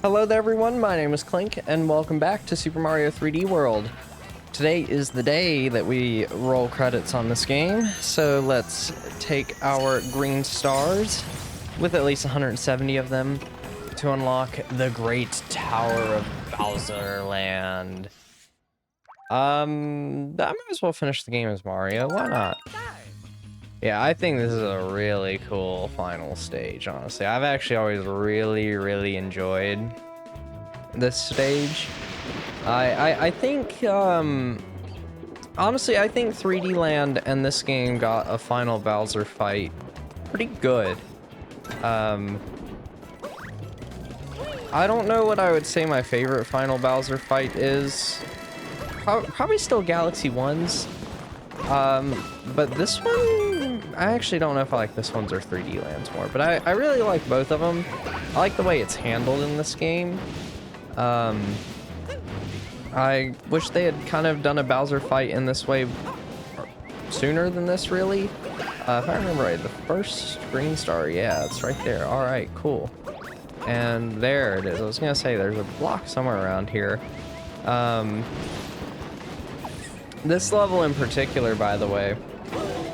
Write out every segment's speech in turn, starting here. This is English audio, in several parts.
Hello there everyone, my name is Clink, and welcome back to Super Mario 3D World. Today is the day that we roll credits on this game, so let's take our green stars, with at least 170 of them, to unlock the Great Tower of Bowser Land. I might as well finish the game as Mario, why not? Yeah, I think this is a really cool final stage, honestly. I've actually always really enjoyed this stage. I think, honestly, I think 3D Land and this game got a final Bowser fight pretty good. I don't know what I would say my favorite final Bowser fight is. Probably still Galaxy 1's. But this one, I actually don't know if I like this one's or 3D Land's more, but I really like both of them. I like the way it's handled in this game. I wish they had kind of done a Bowser fight in this way sooner than this, really. If I remember right, the first green star, yeah, it's right there. All right, cool. And there it is. I was gonna say there's a block somewhere around here. This level in particular, by the way,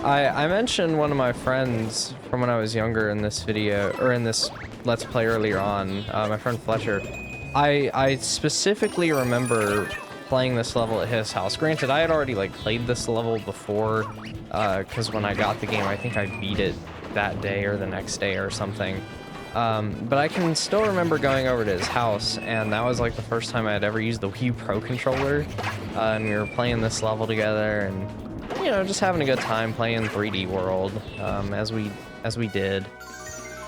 I mentioned one of my friends from when I was younger in this video, or in this Let's Play earlier on, my friend Fletcher. I specifically remember playing this level at his house. Granted, I had already like played this level before, because when I got the game, I think I beat it that day or the next day or something. But I can still remember going over to his house, and that was like the first time I had ever used the Wii U Pro controller, and we were playing this level together, and you know, just having a good time playing 3D World, as we did.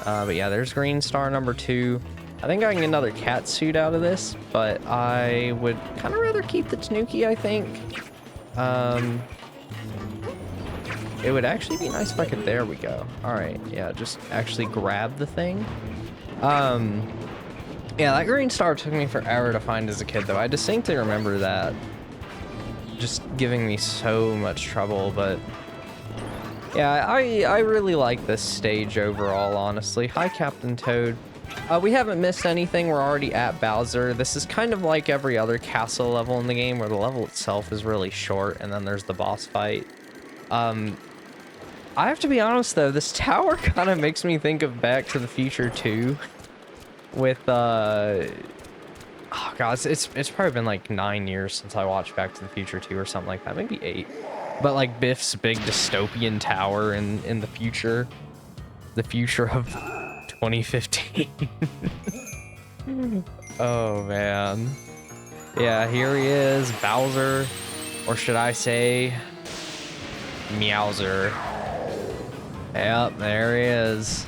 But yeah, there's green star number 2. I think I can get another cat suit out of this, but I would kind of rather keep the Tanuki, I think. It would actually be nice if I could, there we go. All right, yeah, just actually grab the thing. Yeah, that green star took me forever to find as a kid, though. I distinctly remember that just giving me so much trouble, but yeah, I really like this stage overall, honestly. Hi, Captain Toad. We haven't missed anything. We're already at Bowser. This is kind of like every other castle level in the game, where the level itself is really short, and then there's the boss fight. I have to be honest though, this tower kind of makes me think of Back to the Future 2 with oh god, it's probably been like 9 years since I watched Back to the Future 2 or something like that, maybe 8. But like Biff's big dystopian tower in the future of 2015. Oh man. Yeah, here he is, Bowser, or should I say Meowser. Yep, there he is.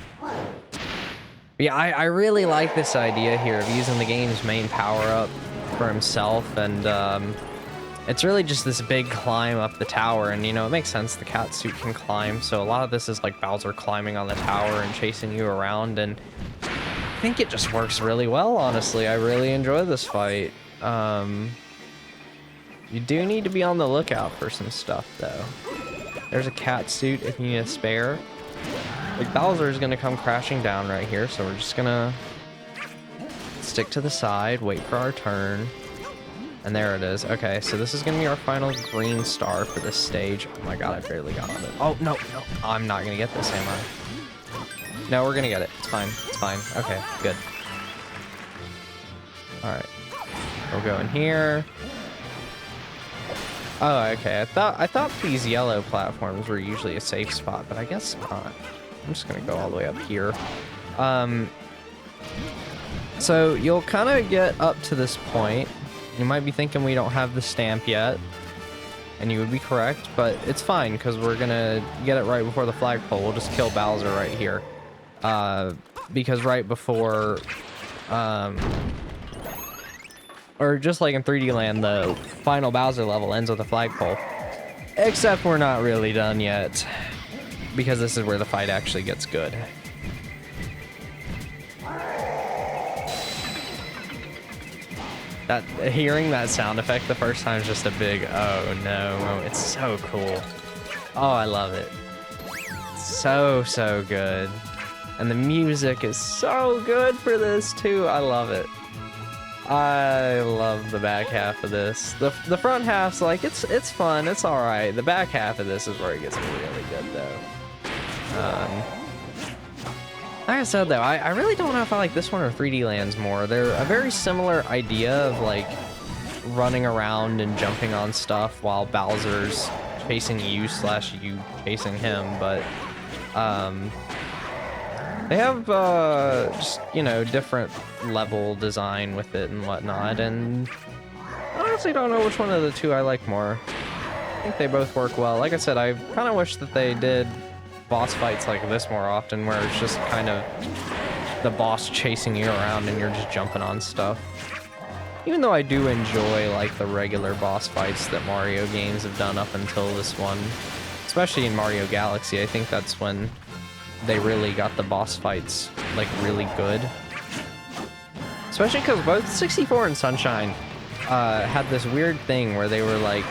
Yeah, I really like this idea here of using the game's main power-up for himself, and it's really just this big climb up the tower, and you know, it makes sense, the cat suit can climb, so a lot of this is like Bowser climbing on the tower and chasing you around, and I think it just works really well, honestly. I really enjoy this fight. You do need to be on the lookout for some stuff, though. There's a cat suit if you need a spare. Like, Bowser is gonna come crashing down right here, so we're just gonna stick to the side, wait for our turn. And there it is. Okay, so this is gonna be our final green star for this stage. Oh my god, I barely got on it. Oh, no. I'm not gonna get this, am I? No, we're gonna get it. It's fine. It's fine. Okay, good. Alright. We'll go in here. Oh, okay. I thought these yellow platforms were usually a safe spot, but I guess not. I'm just gonna go all the way up here. So you'll kind of get up to this point. You might be thinking we don't have the stamp yet, and you would be correct, but it's fine because we're gonna get it right before the flagpole. We'll just kill Bowser right here, because right before, or just like in 3D Land, the final Bowser level ends with a flagpole. Except we're not really done yet, because this is where the fight actually gets good. Hearing that sound effect the first time is just a big oh no moment. It's so cool. Oh, I love it. So good. And the music is so good for this too. I love it. I love the back half of this. The front half's like, it's fun, it's alright. The back half of this is where it gets really good, though. Like I said, though, I really don't know if I like this one or 3D Lands more. They're a very similar idea of, like, running around and jumping on stuff while Bowser's chasing you / you chasing him, but, they have, just, you know, different level design with it and whatnot, and I honestly don't know which one of the two I like more. I think they both work well. Like I said, I kind of wish that they did boss fights like this more often, where it's just kind of the boss chasing you around and you're just jumping on stuff. Even though I do enjoy, like, the regular boss fights that Mario games have done up until this one, especially in Mario Galaxy. I think that's when they really got the boss fights, like, really good. Especially because both 64 and Sunshine had this weird thing where they were like,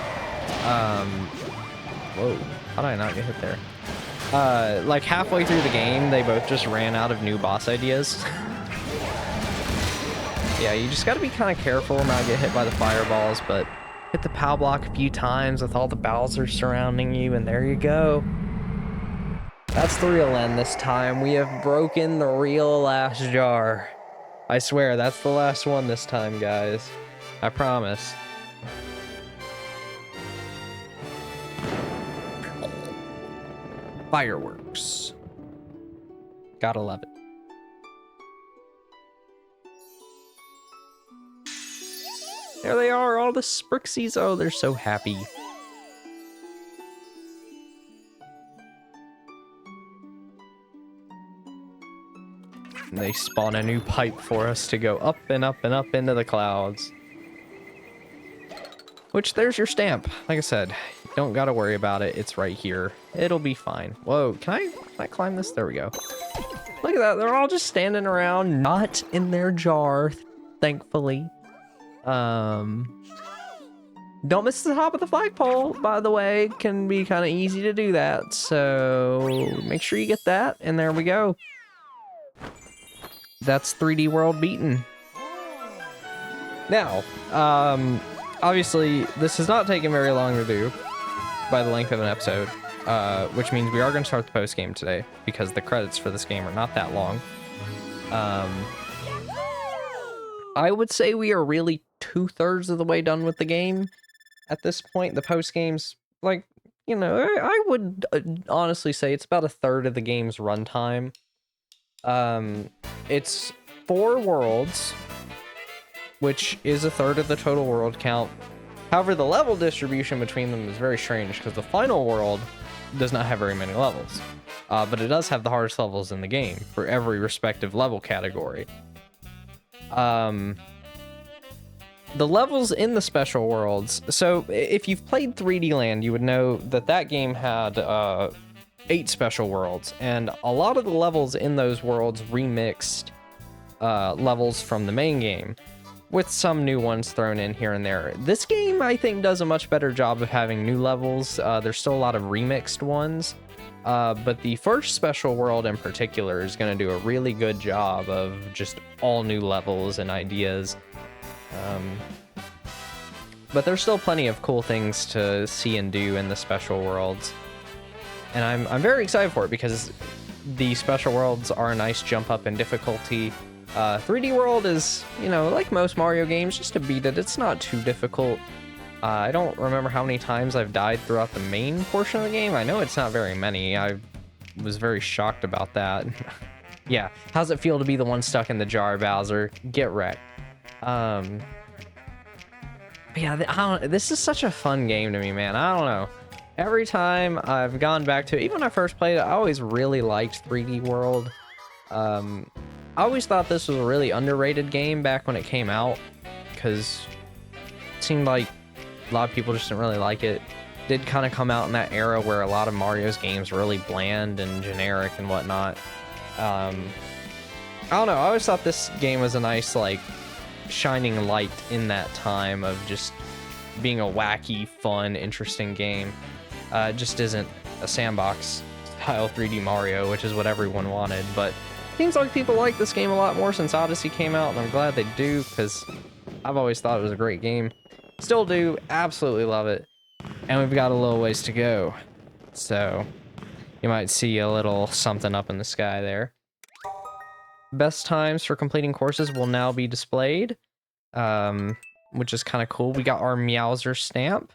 whoa, how did I not get hit there? Like, halfway through the game, they both just ran out of new boss ideas. Yeah, you just gotta be kind of careful and not get hit by the fireballs, but hit the POW block a few times with all the Bowser surrounding you, and there you go. That's the real end this time. We have broken the real last jar. I swear, that's the last one this time, guys. I promise. Fireworks. Gotta love it. There they are, all the Sprixies. Oh, they're so happy. And they spawn a new pipe for us to go up and up and up into the clouds. Which, there's your stamp. Like I said, don't gotta worry about it. It's right here. It'll be fine. Whoa, can I climb this? There we go. Look at that. They're all just standing around, not in their jar, thankfully. Don't miss the top of the flagpole, by the way. Can be kind of easy to do that, so make sure you get that, and there we go. That's 3D World beaten. Now, obviously, this has not taken very long to do by the length of an episode, which means we are going to start the post-game today, because the credits for this game are not that long. I would say we are really 2/3 of the way done with the game at this point. The post-game's, like, you know, I would honestly say it's about 1/3 of the game's runtime. It's 4 worlds, which is 1/3 of the total world count. However, the level distribution between them is very strange, because the final world does not have very many levels. But it does have the hardest levels in the game for every respective level category. The levels in the special worlds, so if you've played 3D Land, you would know that that game had 8 special worlds, and a lot of the levels in those worlds remixed levels from the main game, with some new ones thrown in here and there. This game, I think, does a much better job of having new levels. There's still a lot of remixed ones, but the first special world in particular is going to do a really good job of just all new levels and ideas. But there's still plenty of cool things to see and do in the special worlds. And I'm very excited for it, because the special worlds are a nice jump up in difficulty. 3D World is, you know, like most Mario games, just to beat it, it's not too difficult. I don't remember how many times I've died throughout the main portion of the game. I know it's not very many. I was very shocked about that. Yeah, how's it feel to be the one stuck in the jar, Bowser? Get wrecked. Yeah, this is such a fun game to me, man. I don't know. Every time I've gone back to it, even when I first played it, I always really liked 3D World. I always thought this was a really underrated game back when it came out, because it seemed like a lot of people just didn't really like it. It did kind of come out in that era where a lot of Mario's games were really bland and generic and whatnot. I don't know, I always thought this game was a nice, like, shining light in that time of just being a wacky, fun, interesting game. It just isn't a sandbox style 3D Mario, which is what everyone wanted, but it seems like people like this game a lot more since Odyssey came out, and I'm glad they do, because I've always thought it was a great game. Still do, absolutely love it. And we've got a little ways to go. So you might see a little something up in the sky there. Best times for completing courses will now be displayed, which is kind of cool. We got our Meowser stamp.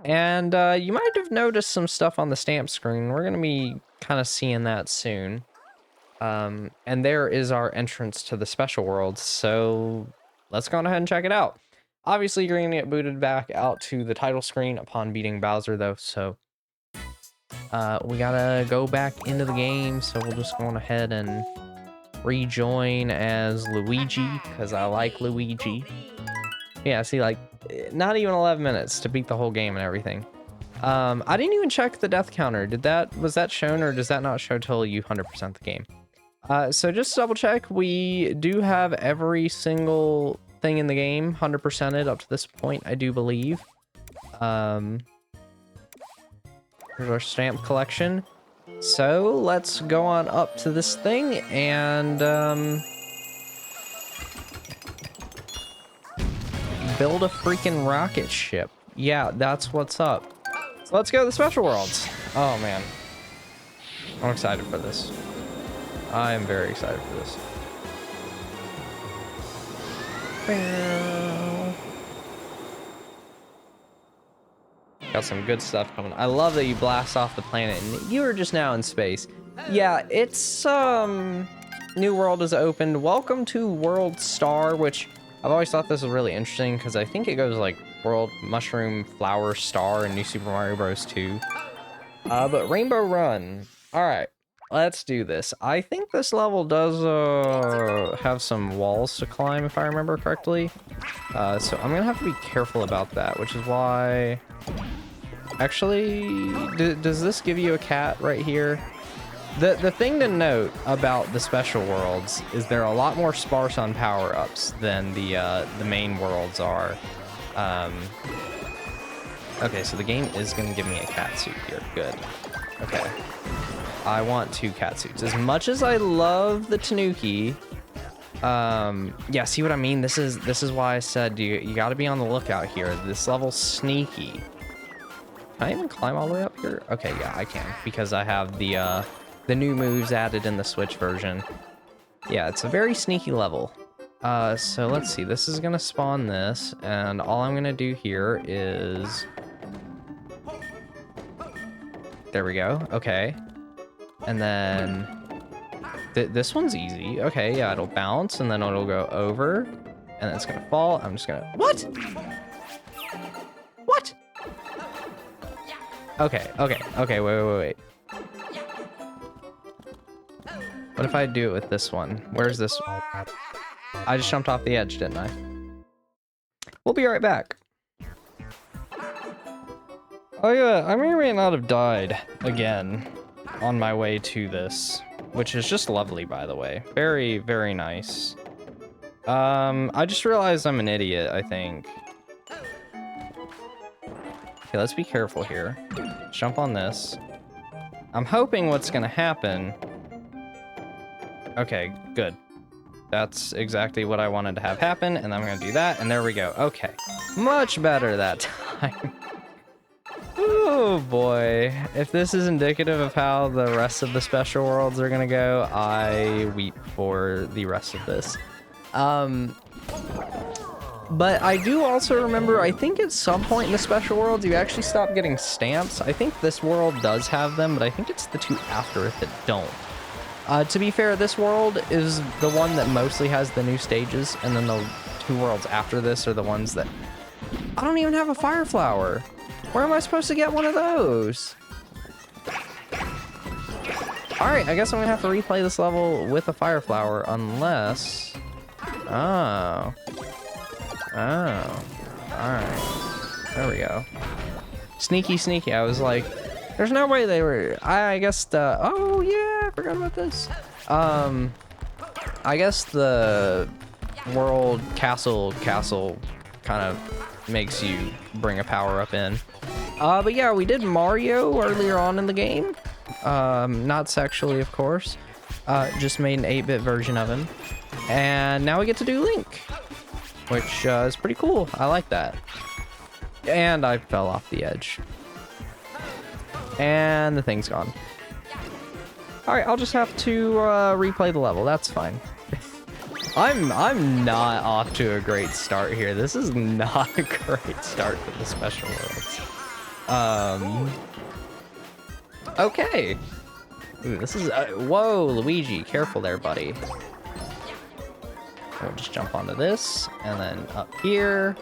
And you might have noticed some stuff on the stamp screen. We're going to be kind of seeing that soon. And there is our entrance to the special world. So let's go on ahead and check it out. Obviously, you're going to get booted back out to the title screen upon beating Bowser, though. So we got to go back into the game. So we'll just go on ahead and rejoin as Luigi, because I like Luigi. Yeah, see, like, not even 11 minutes to beat the whole game and everything. I didn't even check the death counter. Was that shown, or does that not show till you 100% the game? So just to double check, we do have every single thing in the game 100%ed up to this point, I do believe. Here's our stamp collection. So let's go on up to this thing and build a freaking rocket ship. Yeah, that's what's up. So let's go to the special worlds. Oh man, I'm excited for this. I am very excited for this. Got some good stuff coming. I love that you blast off the planet and you are just now in space. Yeah, it's new world is opened. Welcome to World Star, which I've always thought this was really interesting because I think it goes like World Mushroom Flower Star in New Super Mario Bros. 2. But Rainbow Run. All right, let's do this. I think this level does have some walls to climb, if I remember correctly. So I'm gonna have to be careful about that, which is why... Actually, does this give you a cat right here? The thing to note about the special worlds is they're a lot more sparse on power-ups than the main worlds are. Okay, so the game is gonna give me a cat suit here. Good. Okay. I want 2 cat suits. As much as I love the Tanuki, yeah, see what I mean? This is why I said you got to be on the lookout here. This level's sneaky. Can I even climb all the way up here? Okay, yeah, I can, because I have the new moves added in the Switch version. Yeah, it's a very sneaky level. So let's see. This is gonna spawn this, and all I'm gonna do here is... There we go. Okay. And then... this one's easy. Okay, yeah, it'll bounce, and then it'll go over, and then it's gonna fall. I'm just gonna... What? What? Okay, wait. What if I do it with this one? Where's this? I just jumped off the edge, didn't I? We'll be right back. Oh yeah, I may not have died again on my way to this, which is just lovely, by the way. Very, very nice. I just realized I'm an idiot, I think. Okay, let's be careful here. Jump on this. I'm hoping what's gonna happen... Okay, good. That's exactly what I wanted to have happen, and I'm gonna do that, and there we go. Okay, much better that time. Oh boy, if this is indicative of how the rest of the special worlds are gonna go, I weep for the rest of this. But I do also remember, I think at some point in the special worlds, you actually stop getting stamps. I think this world does have them, but I think it's the 2 after it that don't. To be fair, this world is the one that mostly has the new stages, and then the 2 worlds after this are the ones that... I don't even have a fire flower. Where am I supposed to get one of those? Alright, I guess I'm gonna have to replay this level with a fire flower, unless... Oh. Alright. There we go. Sneaky. I was like, there's no way they were... I guess the... Oh, yeah, I forgot about this. I guess the world castle kind of makes you bring a power-up in. But yeah, we did Mario earlier on in the game. Not sexually, of course. Just made an 8-bit version of him. And now we get to do Link. which is pretty cool. I like that. And I fell off the edge. And the thing's gone. Alright, I'll just have to replay the level. That's fine. I'm not off to a great start here. This is not a great start for the special worlds. Okay. Ooh, this is... whoa, Luigi. Careful there, buddy. We'll just jump onto this, and then up here.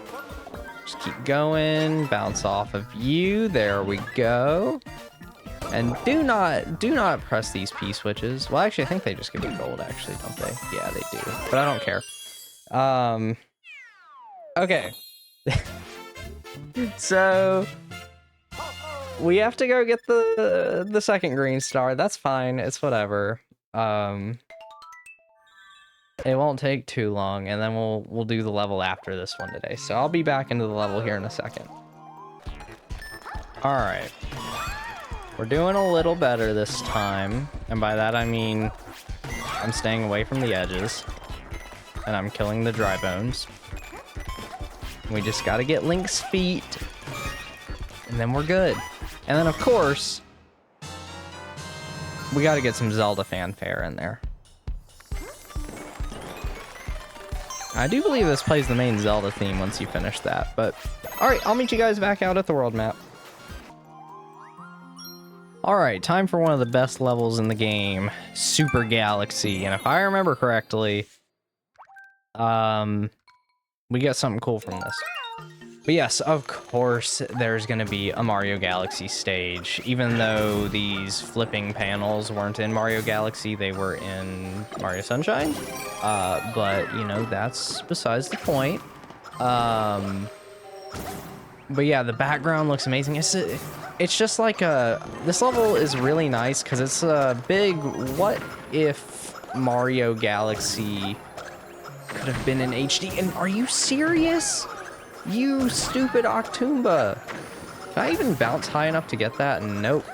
Just keep going. Bounce off of you. There we go. And do not press these P switches. Well, actually, I think they just give you gold, actually, don't they? Yeah, they do. But I don't care. Okay. So we have to go get the second green star. That's fine. It's whatever. It won't take too long, and then we'll do the level after this one today. So I'll be back into the level here in a second. All right. We're doing a little better this time, and by that I mean I'm staying away from the edges, and I'm killing the dry bones. We just gotta get Link's feet, and then we're good. And then, of course, we gotta get some Zelda fanfare in there. I do believe this plays the main Zelda theme once you finish that, but... Alright, I'll meet you guys back out at the world map. Alright, time for one of the best levels in the game, Super Galaxy. And if I remember correctly, we get something cool from this. But yes, of course, there's going to be a Mario Galaxy stage. Even though these flipping panels weren't in Mario Galaxy, they were in Mario Sunshine. But, you know, that's besides the point. But yeah, the background looks amazing. It's just like this level is really nice because it's a big what if Mario Galaxy could have been in HD. And are you serious? You stupid Octoomba. Can I even bounce high enough to get that? Nope.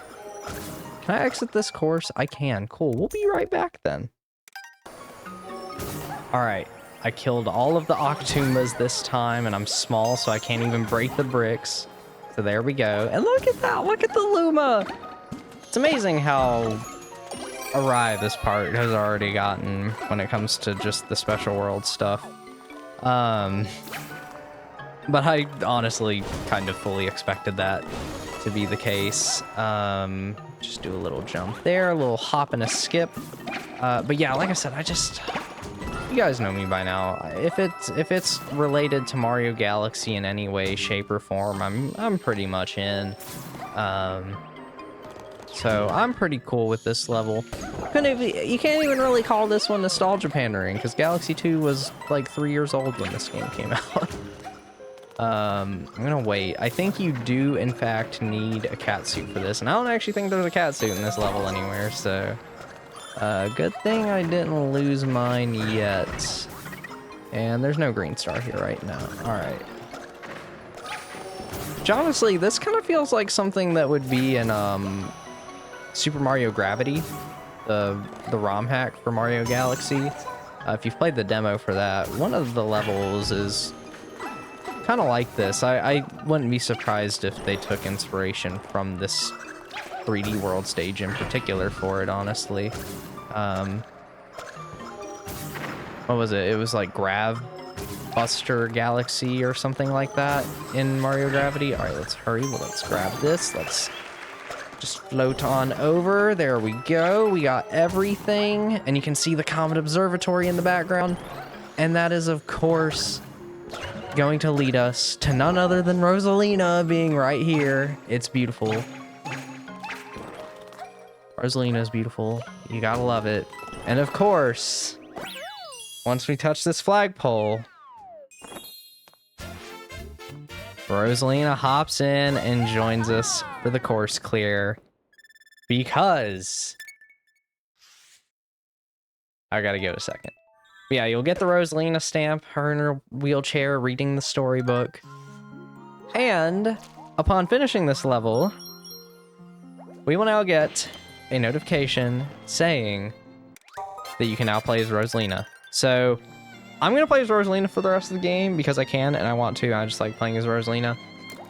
Can I exit this course? I can. Cool. We'll be right back then. Alright. I killed all of the Octoombas this time, and I'm small, so I can't even break the bricks. So there we go. And look at that! Look at the Luma! It's amazing how awry this part has already gotten when it comes to just the special world stuff. But I honestly kind of fully expected that to be the case. Just do a little jump there, a little hop and a skip. But yeah, like I said, you guys know me by now. If it's related to Mario Galaxy in any way, shape, or form, I'm pretty much in. So I'm pretty cool with this level. You can't even really call this one nostalgia pandering because Galaxy 2 was like 3 years old when this game came out. I'm gonna wait. I think you do in fact need a cat suit for this, and I don't actually think there's a cat suit in this level anywhere, so good thing I didn't lose mine yet. And there's no green star here right now. Alright. Which honestly, this kind of feels like something that would be in Super Mario Gravity, the ROM hack for Mario Galaxy. If you've played the demo for that, one of the levels is kind of like this. I wouldn't be surprised if they took inspiration from this 3D world stage in particular for it, honestly. What was it? It was like Grav Buster Galaxy or something like that in Mario Gravity. All right, let's hurry. Well, let's grab this. Let's just float on over. There we go. We got everything. And you can see the Comet Observatory in the background. And that is, of course, going to lead us to none other than Rosalina being right here. It's beautiful. Rosalina's beautiful. You gotta love it. And of course, once we touch this flagpole, Rosalina hops in and joins us for the course clear because I gotta give it a second. But yeah, you'll get the Rosalina stamp, her in her wheelchair reading the storybook. And upon finishing this level, we will now get a notification saying that you can now play as Rosalina. So I'm gonna play as Rosalina for the rest of the game because I can and I want to. I just like playing as Rosalina.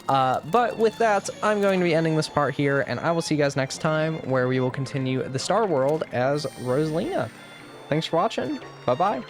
But with that, I'm going to be ending this part here, and I will see you guys next time where we will continue the Star World as Rosalina. Thanks for watching. Bye-bye.